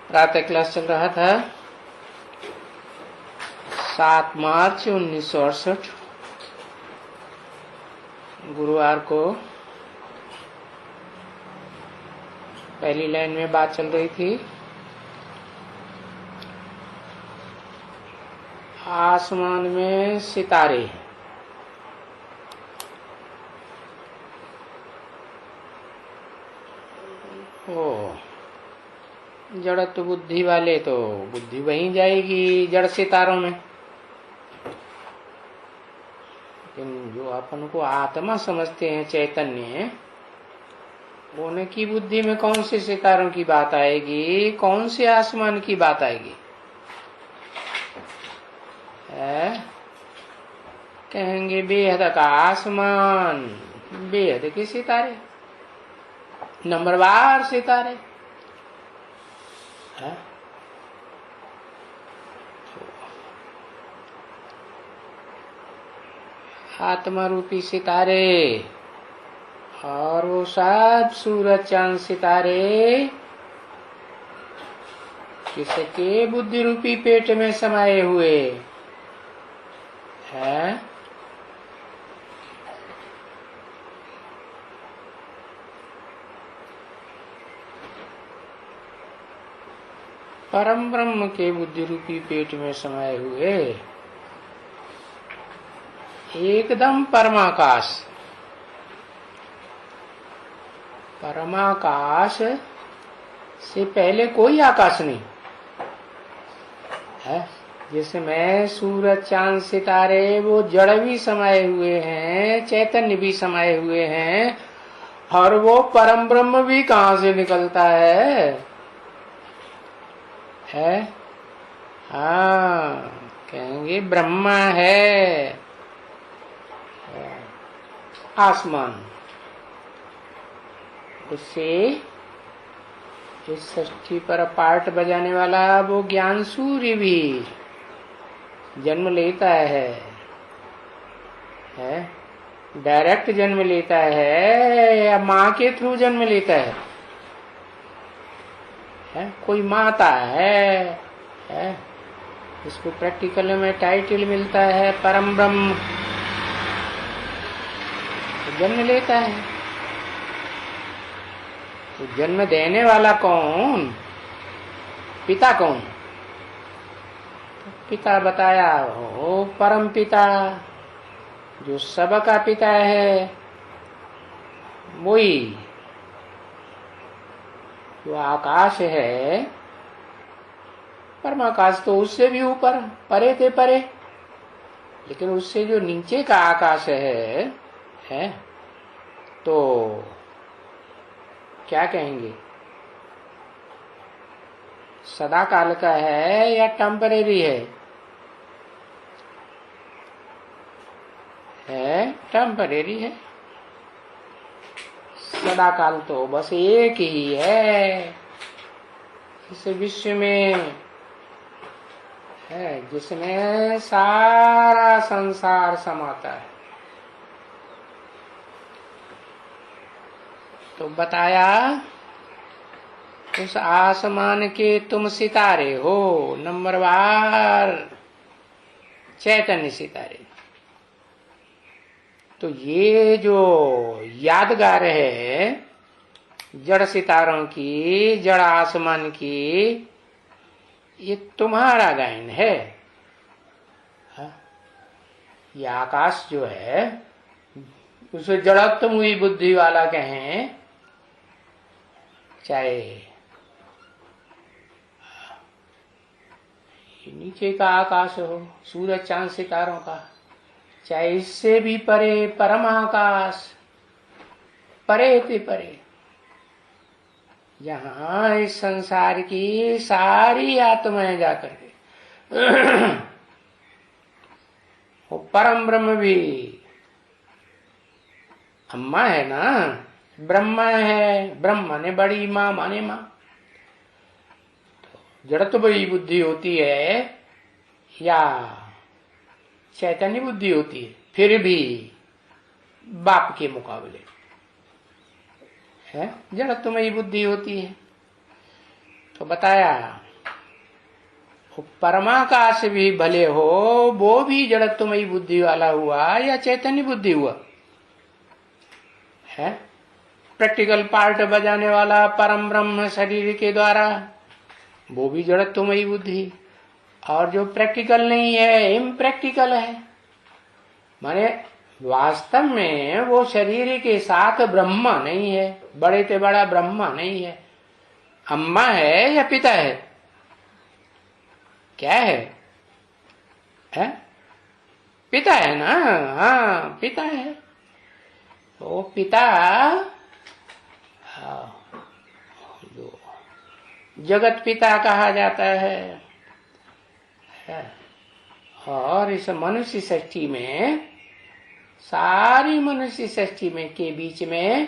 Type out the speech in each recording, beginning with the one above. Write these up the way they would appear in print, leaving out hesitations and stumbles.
प्रातः क्लास चल रहा था 7 मार्च 1968 गुरुवार को। पहली लाइन में बात चल रही थी आसमान में सितारे। जड़त्व बुद्धि वाले तो बुद्धि वहीं जाएगी जड़ सितारों में, लेकिन जो अपन को आत्मा समझते हैं चैतन्य, उनकी बुद्धि में कौन से सितारों की बात आएगी, कौन से आसमान की बात आएगी? कहेंगे बेहद का आसमान, बेहद के सितारे, नंबरवार सितारे। आत्मा रूपी सितारे और वो सब सूरज चांद सितारे किसके बुद्धि रूपी पेट में समाये हुए हैं? परम ब्रह्म के बुद्धि रूपी पेट में समाये हुए एकदम परमाकाश। परमाकाश से पहले कोई आकाश नहीं है। जिसमें सूरज चांद सितारे वो जड़ भी समाये हुए हैं, चैतन्य भी समाये हुए हैं, और वो परम ब्रह्म भी कहाँ से निकलता है? हाँ, कहेंगे ब्रह्मा है आसमान। उससे इस सृष्टि पर पार्ट बजाने वाला वो ज्ञान सूर्य भी जन्म लेता है, डायरेक्ट जन्म लेता है या माँ के थ्रू जन्म लेता है? कोई माता है, इसको प्रैक्टिकल में टाइटल मिलता है परम ब्रह्म, जन्म लेता है। तो जन्म देने वाला कौन? पिता कौन? तो पिता बताया हो परम पिता, जो सबका पिता है, वही जो आकाश है। परमाकाश तो उससे भी ऊपर, परे थे परे, लेकिन उससे जो नीचे का आकाश है तो क्या कहेंगे? सदा काल का है या टेम्परेरी है? टेम्परेरी है। सदा काल तो बस एक ही है इस विश्व में, जिसमें सारा संसार समाता है। तो बताया उस आसमान के तुम सितारे हो, नंबरवार चैतन्य सितारे। तो ये जो यादगार है जड़ सितारों की, जड़ आसमान की, ये तुम्हारा गायन है। ये आकाश जो है उसे जड़त्व हुई बुद्धि वाला कहें, चाहे नीचे का आकाश हो सूरज चांद सितारों का, चाहे इससे भी परे परम आकाश, परे थे परे, जहां इस संसार की सारी आत्माएं जाकर के वो परम ब्रह्म भी अम्मा है ना, ब्रह्मा है। ब्रह्मा ने बड़ी माँ माने माँ। तो जड़ तो बड़ी बुद्धि होती है या चैतन्य बुद्धि होती है, फिर भी बाप के मुकाबले जड़ तुम्हारी बुद्धि होती है। तो बताया परमाकाश भी भले हो, वो भी जड़त्वमयी बुद्धि वाला हुआ या चैतन्य बुद्धि हुआ है। प्रैक्टिकल पार्ट बजाने वाला परम ब्रह्म शरीर के द्वारा, वो भी जड़त्वमयी बुद्धि। और जो प्रैक्टिकल नहीं है, इम्प्रैक्टिकल है, माने वास्तव में वो शरीर के साथ ब्रह्मा नहीं है, बड़े से बड़ा ब्रह्मा नहीं है। अम्मा है या पिता है? क्या है? पिता है ना? हाँ, पिता है। तो पिता जो जगत पिता कहा जाता है। और इस मनुष्य सृष्टि में, सारी मनुष्य सृष्टि में के बीच में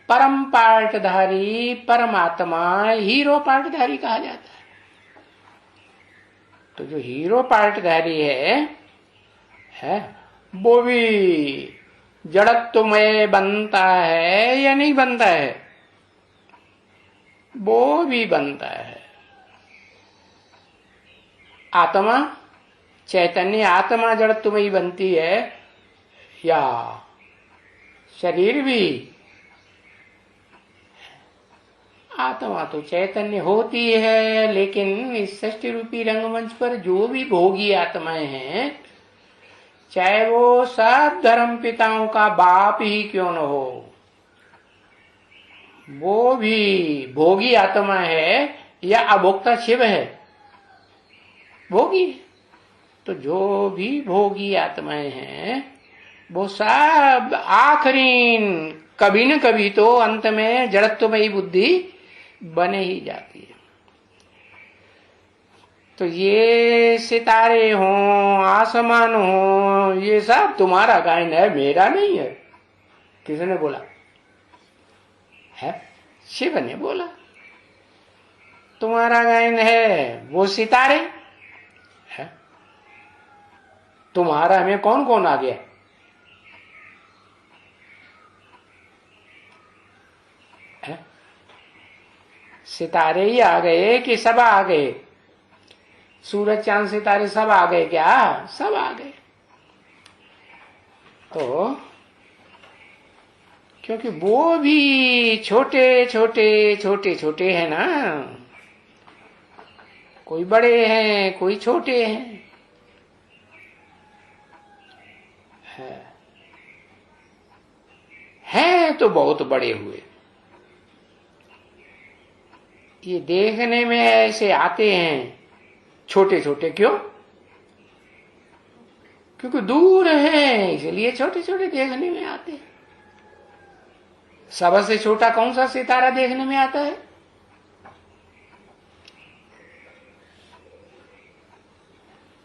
परम पार्टधारी परमात्मा हीरो पार्टधारी कहा जाता है। तो जो हीरो पार्टधारी है वो भी जड़त्वमय बनता है या नहीं बनता है? वो भी बनता है। आत्मा, चैतन्य आत्मा जड़त्वमयी बनती है या शरीर भी? आत्मा तो चैतन्य होती है, लेकिन इस सृष्टि रूपी रंगमंच पर जो भी भोगी आत्माएं हैं, चाहे वो सब धर्म पिताओं का बाप ही क्यों न हो, वो भी भोगी आत्मा है या अभोक्ता शिव है? भोगी। तो जो भी भोगी आत्माएं हैं वो सब आखिरी कभी न कभी तो अंत में जड़त्वमयी बुद्धि बने ही जाती है। तो ये सितारे हों, आसमान हो, ये सब तुम्हारा गायन है, मेरा नहीं है। किसने बोला है? शिव ने बोला तुम्हारा गायन है वो सितारे है। तुम्हारा में कौन कौन आ गया है? सितारे ही आ गए कि सब आ गए? सूरज चांद सितारे सब आ गए क्या? सब आ गए। तो क्योंकि वो भी छोटे छोटे छोटे छोटे हैं ना, कोई बड़े हैं कोई छोटे हैं तो बहुत बड़े हुए। ये देखने में ऐसे आते हैं छोटे छोटे, क्यों? क्योंकि दूर हैं, इसलिए छोटे छोटे देखने में आते हैं। सबसे छोटा कौन सा सितारा देखने में आता है?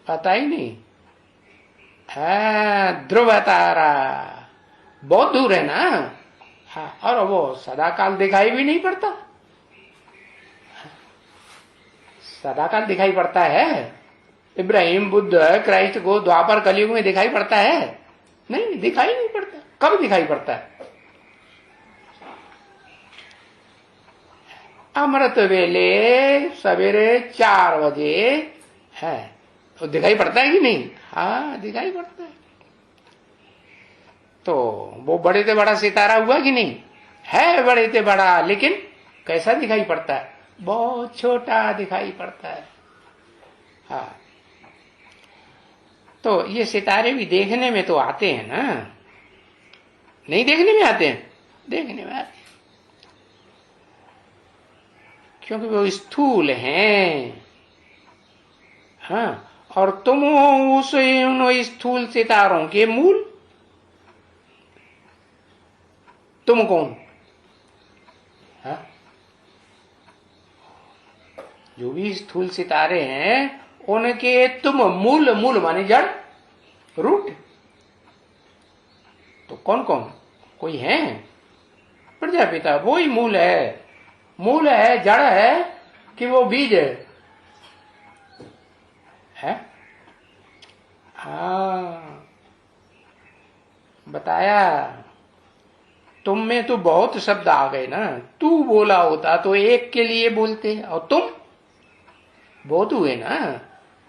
पता ही नहीं है। ध्रुव तारा बहुत दूर है ना। हाँ, और वो सदाकाल दिखाई भी नहीं पड़ता। सदाकाल दिखाई पड़ता है? इब्राहिम, बुद्ध, क्राइस्ट को द्वापर कलयुग में दिखाई पड़ता है? नहीं, दिखाई नहीं पड़ता। कब दिखाई पड़ता है? अमृत वेले सवेरे 4 बजे है, तो दिखाई पड़ता है कि नहीं? हाँ, दिखाई पड़ता है। तो वो बड़े से बड़ा सितारा हुआ कि नहीं? है बड़े से बड़ा, लेकिन कैसा दिखाई पड़ता है? बहुत छोटा दिखाई पड़ता है। हाँ, तो ये सितारे भी देखने में तो आते हैं ना, नहीं देखने में आते हैं? देखने में आते हैं, क्योंकि वो स्थूल हैं। हाँ, और तुम हो उस उन स्थूल सितारों के मूल। तुम कौन? हाँ? जो भी स्थूल सितारे हैं उनके तुम मूल, मूल माने जड़, रूट। तो कौन कौन? कोई है? प्रजापिता वो ही मूल है। मूल है, जड़ है कि वो बीज है? हाँ, बताया तुम में तो बहुत शब्द आ गए ना। तू बोला होता तो एक के लिए बोलते, और तुम बहुत हुए ना।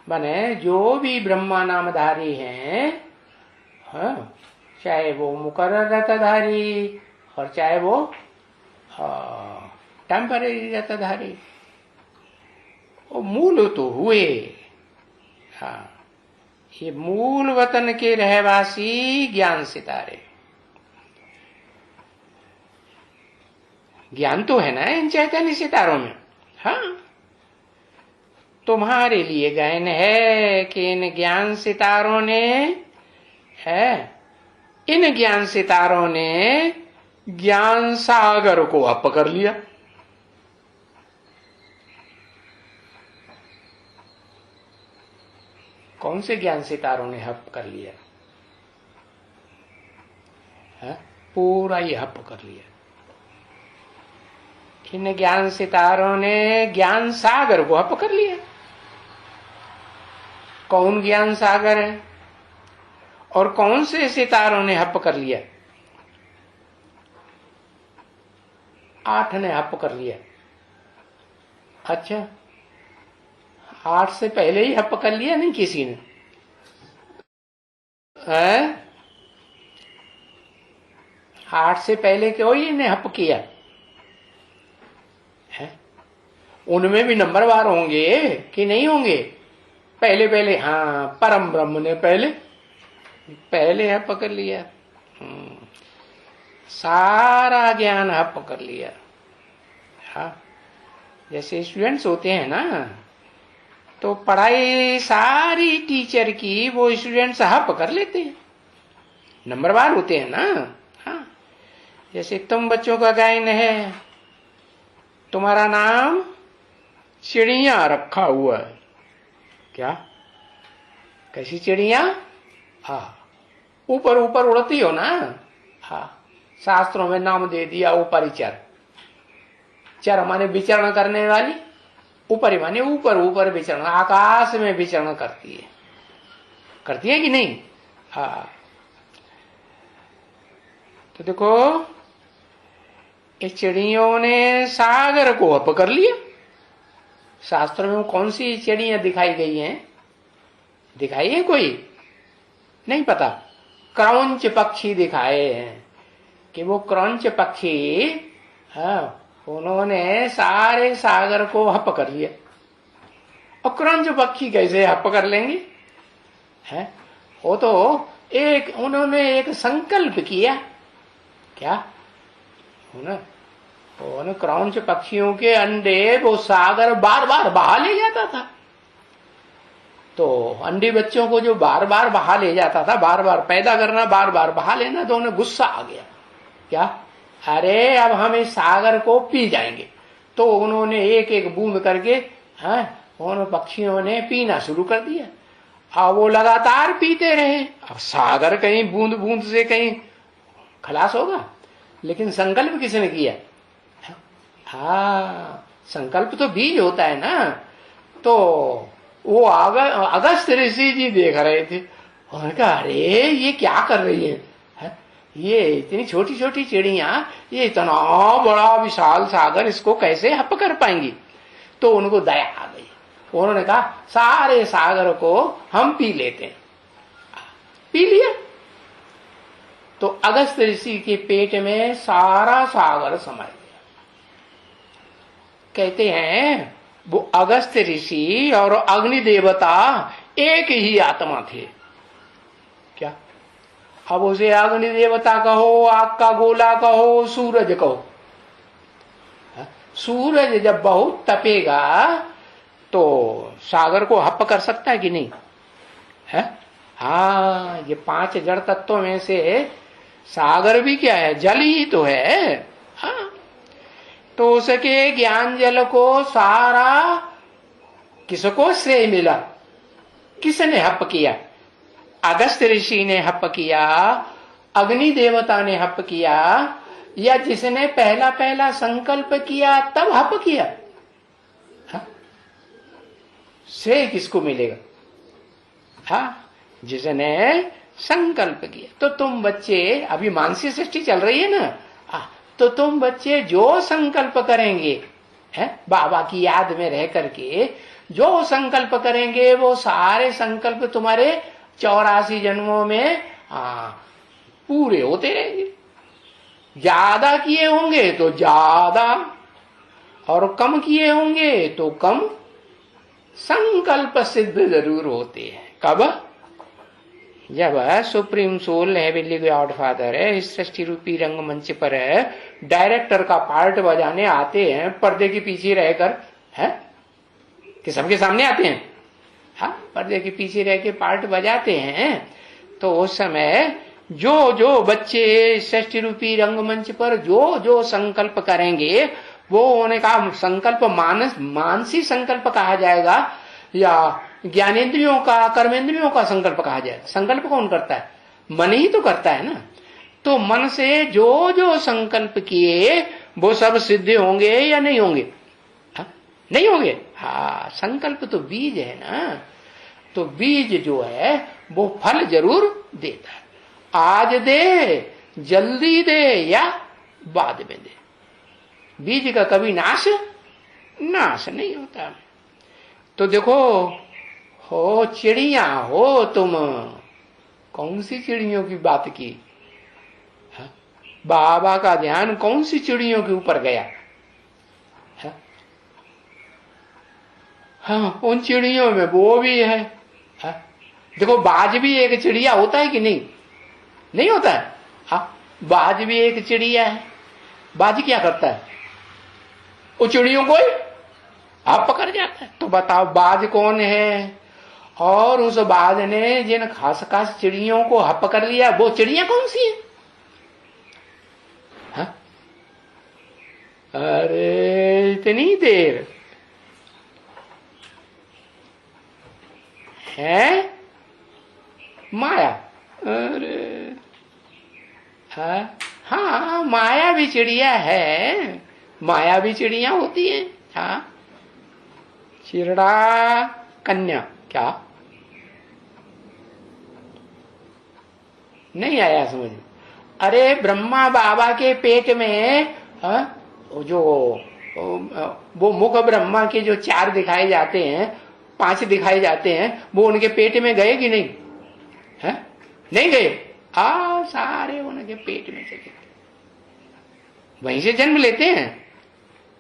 माने जो भी ब्रह्मा नामधारी हैं, हाँ, चाहे वो मुकर्रर रतधारी और चाहे वो टेम्पररी रतधारी, वो मूल तो हुए। हाँ, ये मूल वतन के रहवासी ज्ञान सितारे। ज्ञान तो है ना इन चैतन्य सितारों में। हाँ, तुम्हारे लिए गायन है कि इन ज्ञान सितारों ने है, इन ज्ञान सितारों ने ज्ञान सागर को अप कर लिया। कौन से ज्ञान सितारों ने हप कर लिया? है? पूरा ही हप कर लिया। इन ज्ञान सितारों ने ज्ञान सागर को हप कर लिया। कौन ज्ञान सागर है और कौन से सितारों ने हप कर लिया? 8 ने हप कर लिया। अच्छा, 8 से पहले ही हप कर लिया नहीं किसी ने? है? 8 से पहले कोई ने हप किया है? उनमें भी नंबरवार होंगे कि नहीं होंगे? पहले पहले, हाँ, परम ब्रह्म ने पहले हप कर लिया। सारा ज्ञान हप कर लिया। हाँ, जैसे स्टूडेंट्स होते हैं ना, तो पढ़ाई सारी टीचर की वो स्टूडेंट्स हप कर लेते हैं, नंबरवार होते हैं ना। हाँ, जैसे तुम बच्चों का गायन है, तुम्हारा नाम चिड़िया रखा हुआ है। क्या? कैसी चिड़िया? हाँ, ऊपर ऊपर उड़ती हो ना। हाँ, शास्त्रों में नाम दे दिया ऊपरी चर। चर माने विचरण करने वाली, ऊपरी माने ऊपर ऊपर विचरण, आकाश में विचरण करती है कि नहीं? हाँ, तो देखो, इस चिड़ियों ने सागर को हप कर लिया। शास्त्र में कौन सी चिड़ियां दिखाई गई हैं? दिखाई है कोई? नहीं पता। क्रौंच पक्षी दिखाए हैं कि वो क्रौंच पक्षी, हाँ, उन्होंने सारे सागर को हप कर लिया। और क्रौंच पक्षी कैसे हप कर लेंगे? है, वो तो उन्होंने एक संकल्प किया। क्या? उन क्रौंच पक्षियों के अंडे वो सागर बार बार बहा ले जाता था। तो अंडे बच्चों को जो बार बार बहा ले जाता था, बार बार पैदा करना, बार बार बहा लेना, तो उन्हें गुस्सा आ गया। क्या? अरे अब हम इस सागर को पी जाएंगे। तो उन्होंने एक एक बूंद करके, हाँ, उन पक्षियों ने पीना शुरू कर दिया। अब वो लगातार पीते रहे। अब सागर कहीं बूंद बूंद से कहीं खलास होगा, लेकिन संकल्प किसने किया? हाँ, संकल्प तो बीज होता है ना। तो वो अगस्त ऋषि जी देख रहे थे, उन्होंने कहा, अरे ये क्या कर रही है? ये इतनी छोटी छोटी चिड़िया, ये इतना बड़ा विशाल सागर, इसको कैसे हप कर पाएंगी? तो उनको दया आ गई। उन्होंने कहा, सारे सागर को हम पी लेते हैं। पी लिया तो अगस्त ऋषि के पेट में सारा सागर समा गया। कहते हैं वो अगस्त ऋषि और अग्नि देवता एक ही आत्मा थे। क्या? अब उसे अग्नि देवता कहो, आग का गोला कहो, सूरज कहो। सूरज जब बहुत तपेगा तो सागर को हप कर सकता है कि नहीं? है? हाँ, ये 5 जड़ तत्वों में से सागर भी क्या है? जल ही तो है। हाँ, तो उसके ज्ञान जल को सारा किसको श्रेय मिला? किसने हप किया? अगस्त ऋषि ने हप किया, अग्नि देवता ने हप किया, या जिसने पहला पहला संकल्प किया तब हप किया? हाँ? श्रेय किसको मिलेगा? हाँ, जिसने संकल्प किया। तो तुम बच्चे, अभी मानसिक सृष्टि चल रही है ना, तो तुम बच्चे जो संकल्प करेंगे, है बाबा की याद में रह करके जो संकल्प करेंगे वो सारे संकल्प तुम्हारे 84 जन्मों में पूरे होते रहेंगे। ज्यादा किए होंगे तो ज्यादा, और कम किए होंगे तो कम। संकल्प सिद्ध जरूर होते हैं। कब? जब supreme soul heavenly God father है इस सृष्टि रूपी रंगमंच पर है, डायरेक्टर का पार्ट बजाने आते हैं पर्दे के पीछे रहकर, है कि सबके सामने आते हैं, हाँ पर्दे के पीछे रह के पार्ट बजाते हैं। तो उस समय जो जो बच्चे सृष्टि रूपी रंगमंच पर जो जो संकल्प करेंगे वो होने का संकल्प मानसी संकल्प कहा जाएगा या ज्ञानेन्द्रियों का कर्मेंद्रियों का संकल्प कहा जाएगा। संकल्प कौन करता है? मन ही तो करता है ना। तो मन से जो जो संकल्प किए वो सब सिद्ध होंगे या नहीं होंगे? नहीं होंगे। हाँ, संकल्प तो बीज है ना। तो बीज जो है वो फल जरूर देता है। आज दे, जल्दी दे या बाद में दे। बीज का कभी नाश नहीं होता। तो देखो, हो चिड़िया हो तुम, कौन सी चिड़ियों की बात की? हा? बाबा का ध्यान कौन सी चिड़ियों के ऊपर गया? हाँ, उन चिड़ियों में वो भी है। हा? देखो, बाज भी एक चिड़िया होता है कि नहीं? नहीं होता है। हाँ, बाज भी एक चिड़िया है। बाज क्या करता है? वो चिड़ियों को आप पकड़ जाता है। तो बताओ बाज कौन है? और उस बाज ने जिन खास खास चिड़ियों को हप कर लिया वो चिड़िया कौन सी है? हा? अरे इतनी देर है माया। अरे हाँ, माया भी चिड़िया है। माया भी चिड़िया होती है। हाँ, चिरड़ा कन्या क्या नहीं आया समझ? अरे ब्रह्मा बाबा के पेट में जो वो मुख ब्रह्मा के जो 4 दिखाए जाते हैं, 5 दिखाए जाते हैं, वो उनके पेट में गए कि नहीं? है नहीं गए। सारे उनके पेट में चले गए, वहीं से जन्म लेते हैं।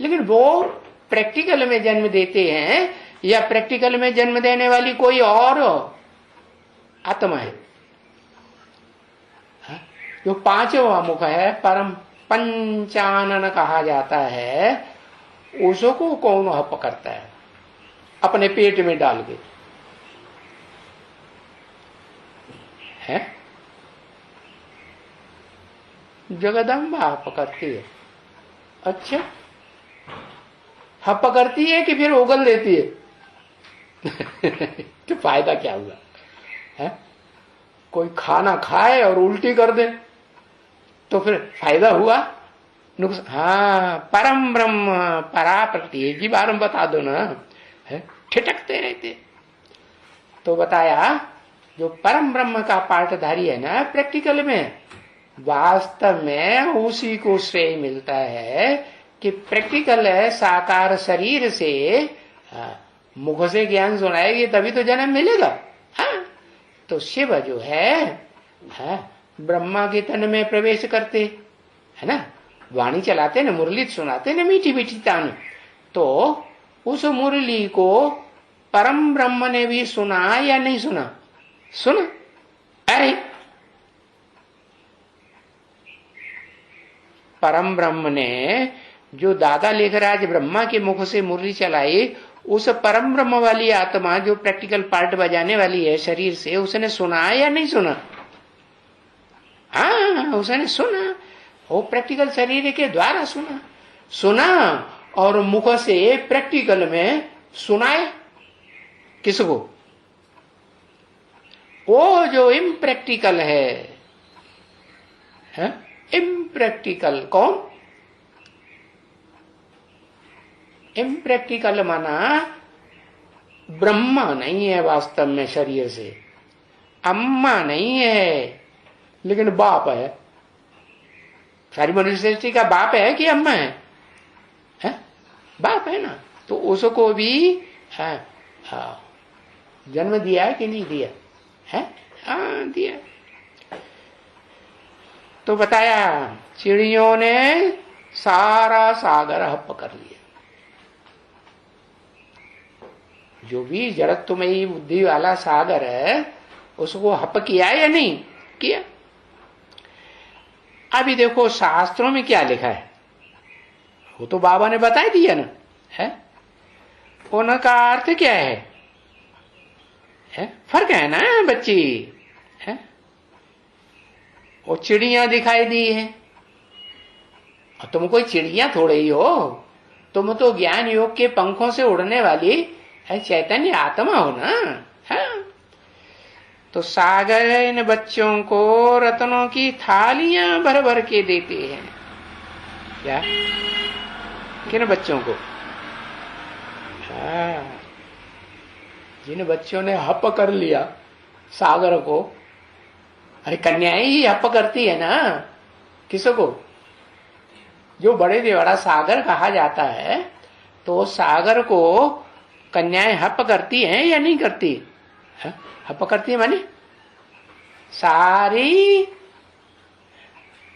लेकिन वो प्रैक्टिकल में जन्म देते हैं या प्रैक्टिकल में जन्म देने वाली कोई और आत्मा है? जो 5वां मुख है, परम पंचानन कहा जाता है, उसको कौन हप करता है अपने पेट में डाल के? है जगदम्बा हप करती है। अच्छा, हप करती है कि फिर उगल देती है? तो फायदा क्या हुआ? है कोई खाना खाए और उल्टी कर दे तो फिर फायदा हुआ? नुकसान? हाँ, परम ब्रह्म पराप्रति एक ही बार हम बता दो ना, है ठिठकते रहते। तो बताया जो परम ब्रह्म का पाठधारी है ना, प्रैक्टिकल में वास्तव में उसी को श्रेय मिलता है कि प्रैक्टिकल है साकार शरीर से मुख से ज्ञान सुनाएगी तभी तो जन्म मिलेगा। हाँ, तो शिव जो है ब्रह्मा के तन में प्रवेश करते है ना, वाणी चलाते ना, मुरली सुनाते ना, मीठी मीठी तान। तो उस मुरली को परम ब्रह्म ने भी सुना या नहीं सुना? सुना। अरे परम ब्रह्म ने जो दादा लेखराज ब्रह्मा के मुख से मुरली चलाई, उस परम ब्रह्म वाली आत्मा जो प्रैक्टिकल पार्ट बजाने वाली है शरीर से, उसने सुना या नहीं सुना? हाँ, उसने सुना। वो प्रैक्टिकल शरीर के द्वारा सुना और मुख से प्रैक्टिकल में सुनाए। किसको? वो जो इम्प्रैक्टिकल है इम्प्रैक्टिकल कौन? इम्प्रैक्टिकल माना ब्रह्मा नहीं है वास्तव में शरीर से, अम्मा नहीं है लेकिन बाप है, सारी मनुष्य सृष्टि का बाप है कि अम्मा है? बाप है ना। तो उसको भी जन्म दिया है कि नहीं दिया है? हाँ दिया। तो बताया चिड़ियों ने सारा सागर हप कर लिया। जो भी जड़त्वमयी बुद्धि वाला सागर है उसको हप किया या नहीं किया? अभी देखो शास्त्रों में क्या लिखा है, वो तो बाबा ने बता दिया ना है। उनका अर्थ क्या है? फर्क है ना बच्ची है। वो चिड़िया दिखाई दी है, और तुम कोई चिड़िया थोड़े ही हो, तुम तो ज्ञान योग के पंखों से उड़ने वाली है चैतन्य आत्मा हो ना है? तो सागर इन बच्चों को रत्नों की थालियां भर भर के देते हैं। क्या? किन बच्चों को? जिन बच्चों ने हप कर लिया सागर को। अरे कन्याएं ही हप करती है ना किसको? जो बड़े से बड़ा सागर कहा जाता है, तो सागर को कन्याएं हप करती हैं या नहीं करती? हप करती है माने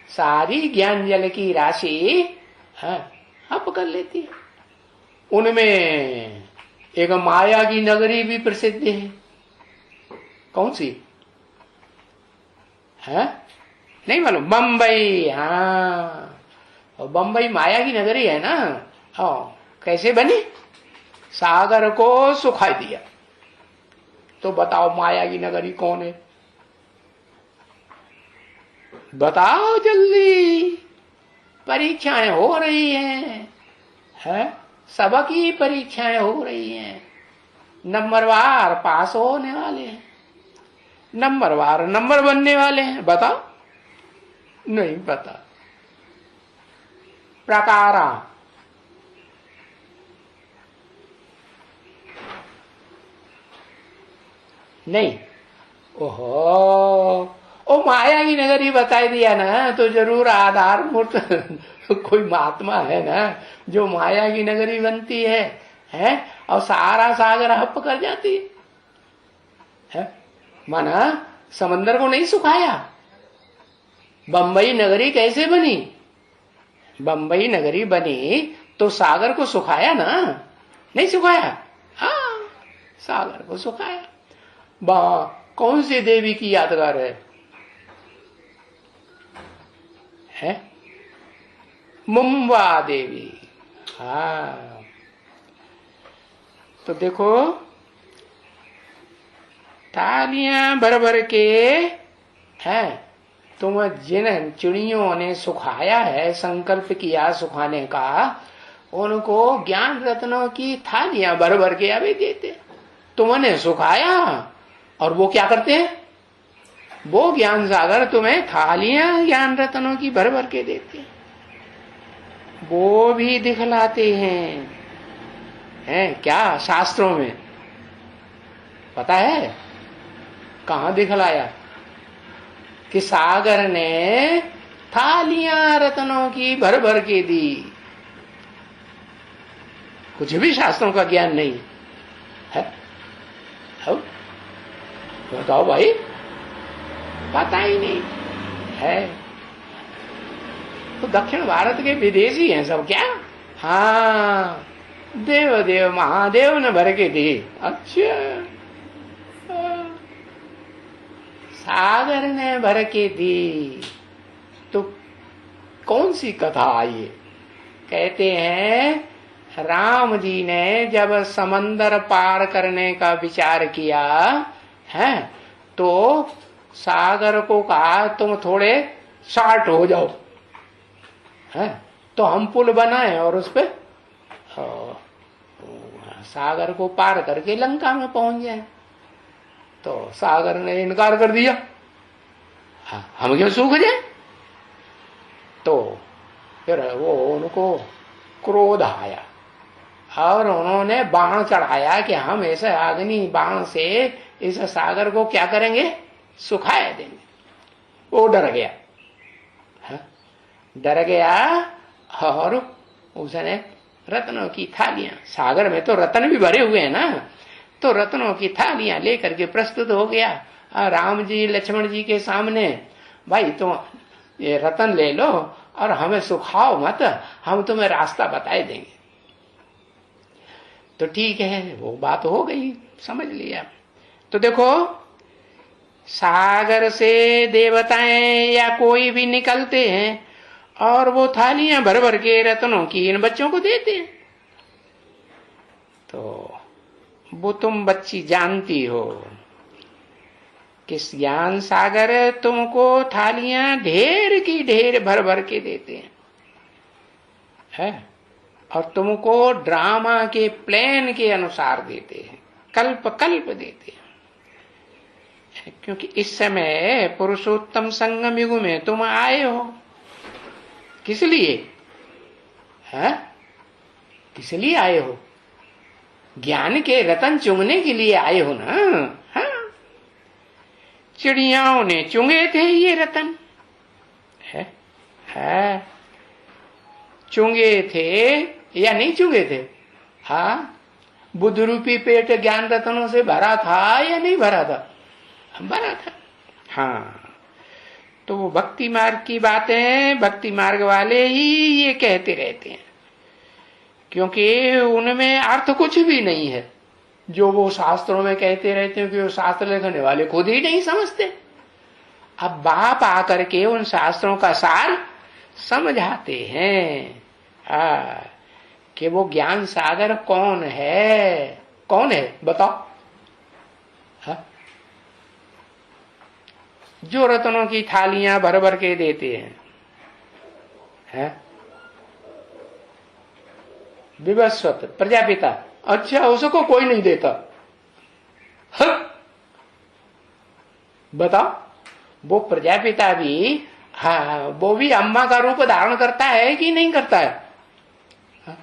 सारी ज्ञान जल की राशि हप कर लेती है। उनमें एक माया की नगरी भी प्रसिद्ध है। कौन सी है? नहीं मालूम? बंबई। हाँ, बंबई माया की नगरी है ना। कैसे बनी? सागर को सुखा दिया। तो बताओ माया की नगरी कौन है? बताओ जल्दी। परीक्षाएं हो रही हैं, सबकी परीक्षाएं हो रही हैं, नंबरवार पास होने वाले हैं, नंबरवार नंबर बनने वाले हैं। बताओ, नहीं पता। प्रकारा नहीं। ओहो, ओ माया की नगरी बताई दिया ना, तो जरूर आधार मूर्त कोई महात्मा है ना जो माया की नगरी बनती है और सारा सागर हप कर जाती है। माना समंदर को नहीं सुखाया। बंबई नगरी कैसे बनी? बंबई नगरी बनी तो सागर को सुखाया ना, नहीं सुखाया? हाँ, सागर को सुखाया। कौन सी देवी की यादगार है? मुंबा देवी। हाँ, तो देखो तालियां भर भर के हैं। तुम जिन चिड़ियों ने सुखाया है, संकल्प किया सुखाने का, उनको ज्ञान रत्नों की थालियां भर भर के अभी देते। तुमने सुखाया और वो क्या करते हैं? वो ज्ञान सागर तुम्हें थालियां ज्ञान रत्नों की भर भर के देते हैं। वो भी दिखलाते हैं क्या शास्त्रों में? पता है कहां दिखलाया? कि सागर ने थालियां रत्नों की भर भर के दी। कुछ भी शास्त्रों का ज्ञान नहीं है। अब बताओ भाई, पता ही नहीं है। तो दक्षिण भारत के विदेशी हैं सब क्या? हाँ, देव देव महादेव ने भर के दी। अच्छा, सागर ने भर के दी। तो कौन सी कथा आई? कहते हैं राम जी ने जब समंदर पार करने का विचार किया है, तो सागर को कहा तुम थोड़े शार्ट हो जाओ, है तो हम पुल बनाए और उस पे सागर को पार करके लंका में पहुंच जाए। तो सागर ने इनकार कर दिया, हम क्यों सूख जाए। तो फिर वो उनको क्रोध आया और उन्होंने बाण चढ़ाया कि हम ऐसे अग्नि बाण से इस सागर को क्या करेंगे? सुखाए देंगे। वो डर गया। डर गया और उसने रत्नों की थालियां, सागर में तो रत्न भी भरे हुए हैं ना, तो रत्नों की थालियां लेकर के प्रस्तुत हो गया राम जी लक्ष्मण जी के सामने। भाई तो ये रत्न ले लो और हमें सुखाओ मत, हम तुम्हें रास्ता बताए देंगे। तो ठीक है, वो बात हो गई, समझ लिया। तो देखो, सागर से देवताएं या कोई भी निकलते हैं और वो थालियां भर भर के रत्नों की इन बच्चों को देते हैं। तो वो तुम बच्ची जानती हो कि ज्ञान सागर तुमको थालियां ढेर की ढेर भर भर के देते हैं, है? और तुमको ड्रामा के प्लान के अनुसार देते हैं, कल्प कल्प देते हैं। क्योंकि इस समय पुरुषोत्तम संगम युग में तुम आए हो, किस लिए है? किस लिए आए हो? ज्ञान के रतन चुंगने के लिए आए हो ना। हाँ? चिड़ियाओं ने चुंगे थे ये रतन, है? चुंगे थे या नहीं चुंगे थे? हाँ, बुद्ध रूपी पेट ज्ञान रतनों से भरा था या नहीं भरा था? भरा था। हाँ, तो वो भक्ति मार्ग की बातें भक्ति मार्ग वाले ही ये कहते रहते हैं, क्योंकि उनमें अर्थ कुछ भी नहीं है। जो वो शास्त्रों में कहते रहते हैं कि वो शास्त्र लिखने वाले खुद ही नहीं समझते। अब बाप आकर के उन शास्त्रों का सार समझाते हैं कि वो ज्ञान सागर कौन है, कौन है बताओ? हा? जो रत्नों की थालियां भर भर के देते हैं, है? विवस्वत प्रजापिता। अच्छा, उसको कोई नहीं देता? बताओ, वो प्रजापिता भी, हाँ, वो भी अम्मा का रूप धारण करता है कि नहीं करता है? हाँ?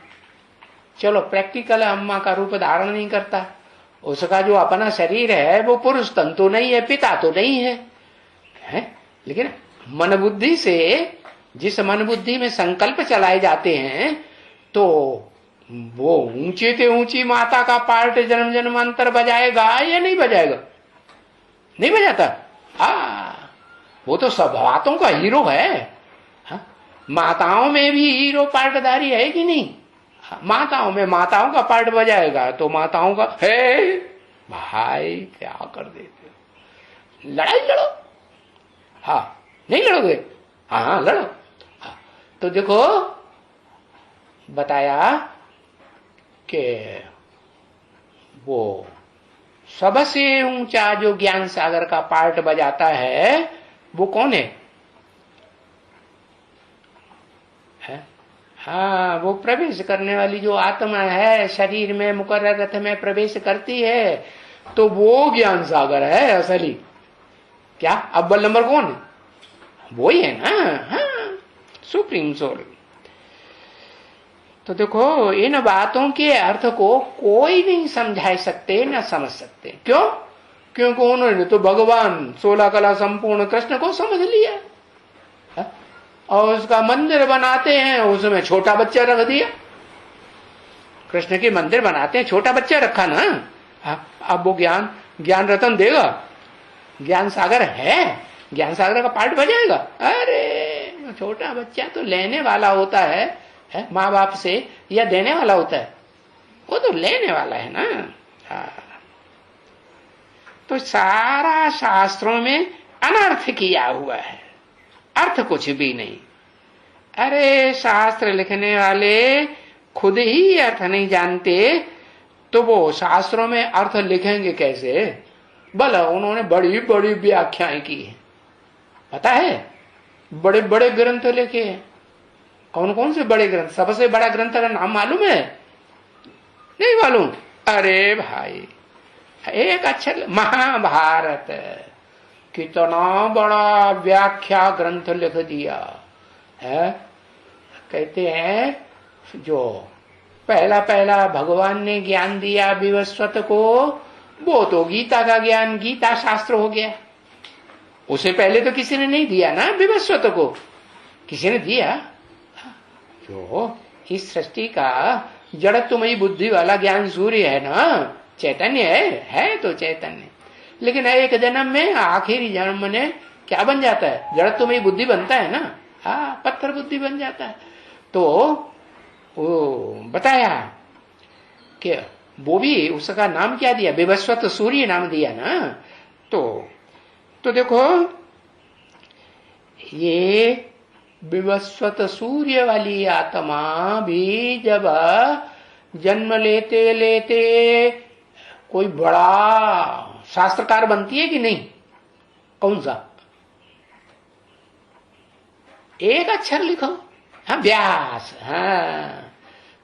चलो प्रैक्टिकल अम्मा का रूप धारण नहीं करता, उसका जो अपना शरीर है वो पुरुष तन तो नहीं है, पिता तो नहीं है, है? लेकिन मन बुद्धि से, जिस मन बुद्धि में संकल्प चलाए जाते हैं, तो वो ऊंचे से ऊंची माता का पार्ट जन्म जन्मांतर बजाएगा या नहीं बजाएगा? नहीं बजाता। वो तो सब बातों का हीरो है। हा? माताओं में भी हीरो पार्टधारी है कि नहीं? माताओं में माताओं का पार्ट बजाएगा तो माताओं का है। भाई क्या कर देते हो? लड़ाई लड़ो। हाँ, नहीं लड़ोगे? हाँ लड़ो। हाँ, तो देखो बताया कि वो सबसे ऊंचा जो ज्ञान सागर का पार्ट बजाता है वो कौन है? हाँ, वो प्रवेश करने वाली जो आत्मा है, शरीर में मुकर्रर रथ में प्रवेश करती है, तो वो ज्ञान सागर है असली। क्या अव्वल नंबर कौन है? वो ही है ना। हाँ, सुप्रीम सोल। तो देखो, इन बातों के अर्थ को कोई नहीं समझा सकते, न समझ सकते। क्यों? क्योंकि उन्होंने तो भगवान 16 कला संपूर्ण कृष्ण को समझ लिया है? और उसका मंदिर बनाते हैं, उसमें छोटा बच्चा रख दिया। कृष्ण के मंदिर बनाते हैं, छोटा बच्चा रखा ना। अब वो ज्ञान रतन देगा? ज्ञान सागर है, ज्ञान सागर का पार्ट बजाएगा? अरे छोटा बच्चा तो लेने वाला होता है माँ बाप से, या देने वाला होता है? वो तो लेने वाला है ना। हाँ, तो सारा शास्त्रों में अनर्थ किया हुआ है, अर्थ कुछ भी नहीं। अरे शास्त्र लिखने वाले खुद ही अर्थ नहीं जानते, तो वो शास्त्रों में अर्थ लिखेंगे कैसे? भला उन्होंने बड़ी बड़ी व्याख्याएं की है, पता है? बड़े बड़े ग्रंथ लिखे हैं। कौन कौन से बड़े ग्रंथ? सबसे बड़ा ग्रंथ का नाम मालूम है? नहीं मालूम? अरे भाई, एक अक्षर महाभारत, कितना बड़ा व्याख्या ग्रंथ लिख दिया है। कहते हैं जो पहला पहला भगवान ने ज्ञान दिया विवस्वत को, वो तो गीता का ज्ञान, गीता शास्त्र हो गया। उसे पहले तो किसी ने नहीं दिया ना विवस्वत को। किसी ने दिया? जो इस सृष्टि का जड़त्वमयी बुद्धि वाला ज्ञान सूर्य है ना, चैतन्य है तो चैतन्य। लेकिन एक जन्म में, आखिरी जन्म में क्या बन जाता है? जड़त्वमयी बुद्धि बनता है ना, हाँ, पत्थर बुद्धि बन जाता है। तो वो बताया कि वो भी, उसका नाम क्या दिया? विवस्वत सूर्य नाम दिया ना। तो देखो, ये विवस्वत सूर्य वाली आत्मा भी जब जन्म लेते लेते कोई बड़ा शास्त्रकार बनती है कि नहीं? कौन सा? एक अक्षर लिखो, हाँ, व्यास। हाँ,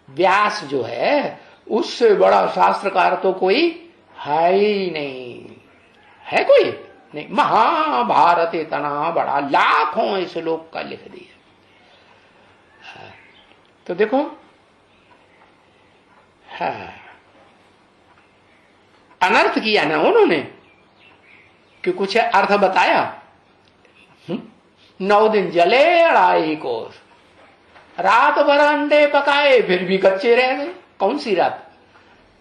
व्यास जो है उससे बड़ा शास्त्रकार तो कोई है ही नहीं। है कोई नहीं। महाभारत इतना बड़ा, लाखों श्लोक का लिख दिया। तो देखो, हाँ, अनर्थ किया ना उन्होंने कि कुछ अर्थ बताया। 9 दिन जले अढ़ाई कोस, रात भर अंडे पकाए फिर भी कच्चे रह गए। कौन सी रात?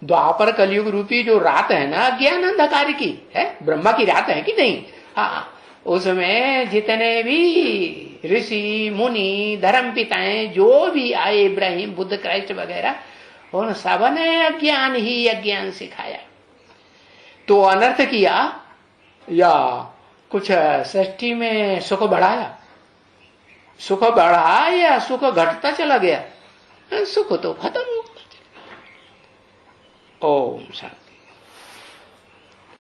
द्वापर कलयुग रूपी जो रात है ना, ज्ञान अंधकार की है, ब्रह्मा की रात है कि नहीं? हाँ, उसमें जितने भी ऋषि मुनि धर्म पिताएं जो भी आए, इब्राहिम बुद्ध क्राइस्ट वगैरह, उन सब ने अज्ञान ही अज्ञान सिखाया। तो अनर्थ किया या कुछ सृष्टि में सुख बढ़ाया? सुख बढ़ा या सुख घटता चला गया? सुख तो खत्म हो गया। ओम शांति।